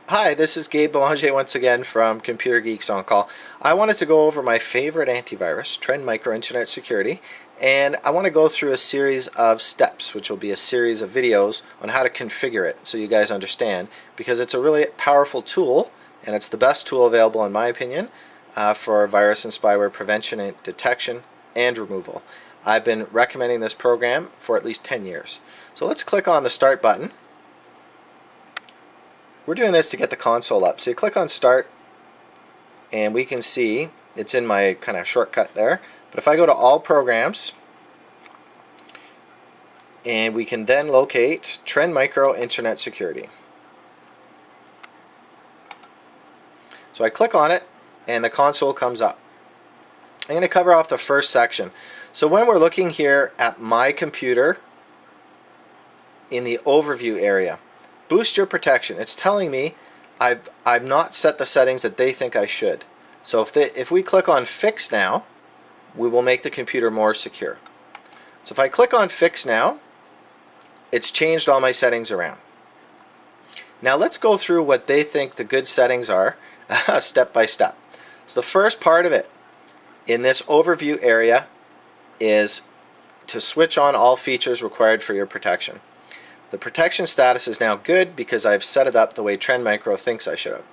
Hi, this is Gabe Belanger once again from Computer Geeks on Call. I wanted to go over my favorite antivirus, Trend Micro Internet Security, and I want to go through a series of steps, which will be a series of videos on how to configure it so you guys understand, because it's a really powerful tool, and it's the best tool available in my opinion for virus and spyware prevention and detection and removal. I've been recommending this program for at least 10 years. So let's click on the Start button. We're doing this to get the console up. So you click on Start, and we can see it's in my kind of shortcut there. But if I go to All Programs, and we can then locate Trend Micro Internet Security. So I click on it, and the console comes up. I'm going to cover off the first section. So when we're looking here at My Computer in the Overview area, Boost your protection. It's telling me I've not set the settings that they think I should. So if we click on Fix Now, we will make the computer more secure. So if I click on Fix Now, it's changed all my settings around. Now let's go through what they think the good settings are step by step. So the first part of it in this overview area is to switch on all features required for your protection. The protection status is now good because I've set it up the way Trend Micro thinks I should have.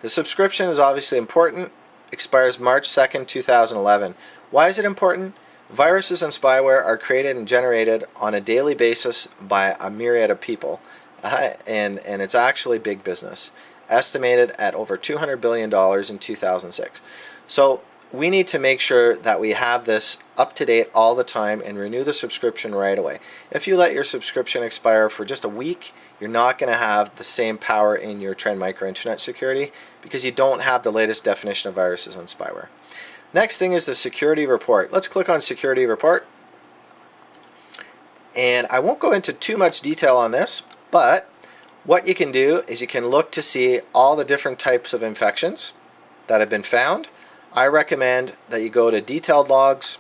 The subscription is obviously important. Expires March 2nd, 2011. Why is it important? Viruses and spyware are created and generated on a daily basis by a myriad of people, and it's actually big business. Estimated at over $200 billion in 2006. So we need to make sure that we have this up to date all the time and renew the subscription right away. If you let your subscription expire for just a week, you're not going to have the same power in your Trend Micro Internet Security because you don't have the latest definition of viruses and spyware. Next thing is the security report. Let's click on security report. And I won't go into too much detail on this, but what you can do is you can look to see all the different types of infections that have been found. I recommend that you go to detailed logs,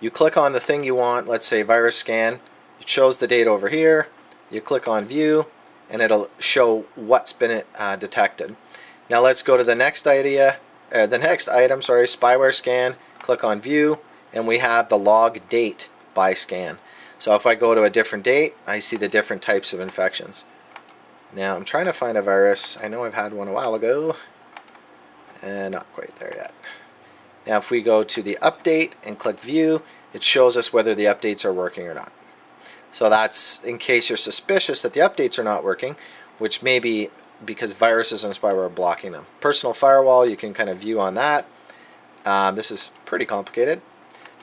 you click on the thing you want, let's say virus scan, it shows the date over here, you click on view, and it'll show what's been detected. Now let's go to the next item, spyware scan, click on view, and we have the log date by scan. So if I go to a different date, I see the different types of infections. Now I'm trying to find a virus, I know I've had one a while ago, and not quite there yet. Now if we go to the update and click view, it shows us whether the updates are working or not. So that's in case you're suspicious that the updates are not working, which may be because viruses and spyware are blocking them. Personal firewall, you can kind of view on that. This is pretty complicated.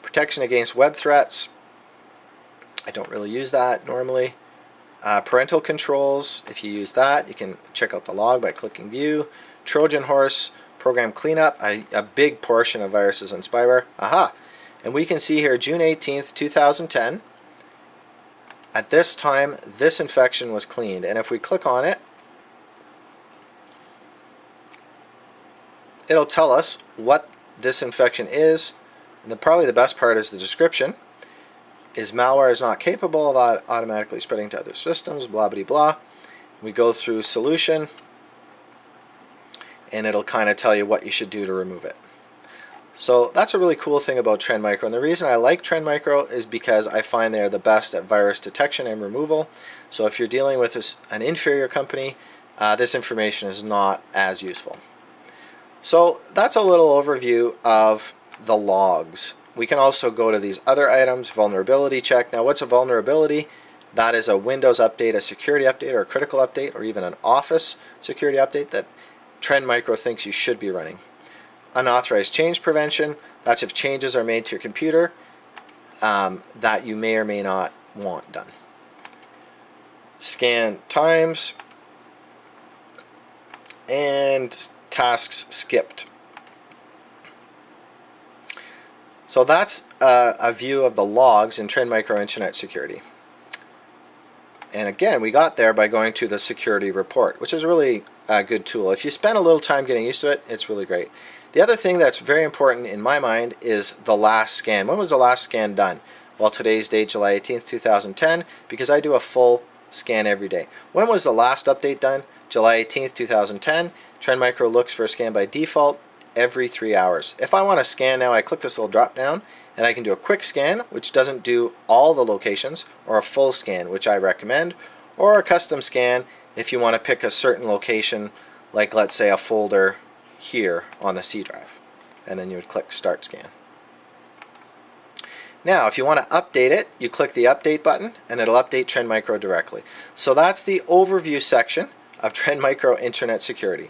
Protection against web threats, I don't really use that normally. Parental controls, if you use that, you can check out the log by clicking view. Trojan horse, program cleanup, a big portion of viruses and spyware. Aha! And we can see here June 18th, 2010. At this time, this infection was cleaned. And if we click on it, it'll tell us what this infection is. And probably the best part is the description. Malware is not capable of automatically spreading to other systems, blah, blah, blah. We go through solution, and it'll kind of tell you what you should do to remove it. So that's a really cool thing about Trend Micro, and the reason I like Trend Micro is because I find they are the best at virus detection and removal. So if you're dealing with an inferior company, this information is not as useful. So that's a little overview of the logs. We can also go to these other items, vulnerability check. Now what's a vulnerability? That is a Windows update, a security update, or a critical update, or even an Office security update that Trend Micro thinks you should be running. Unauthorized change prevention, that's if changes are made to your computer that you may or may not want done. Scan times and tasks skipped. So that's a view of the logs in Trend Micro Internet Security. And again, we got there by going to the security report, which is really a good tool. If you spend a little time getting used to it, it's really great. The other thing that's very important in my mind is the last scan. When was the last scan done? Well, today's date, July 18th, 2010, because I do a full scan every day. When was the last update done? July 18th, 2010. Trend Micro looks for a scan by default every 3 hours. If I want to scan now, I click this little drop down and I can do a quick scan, which doesn't do all the locations, or a full scan, which I recommend, or a custom scan if you want to pick a certain location, like let's say a folder here on the C drive. And then you would click Start Scan. Now, if you want to update it, you click the Update button and it'll update Trend Micro directly. So that's the overview section of Trend Micro Internet Security.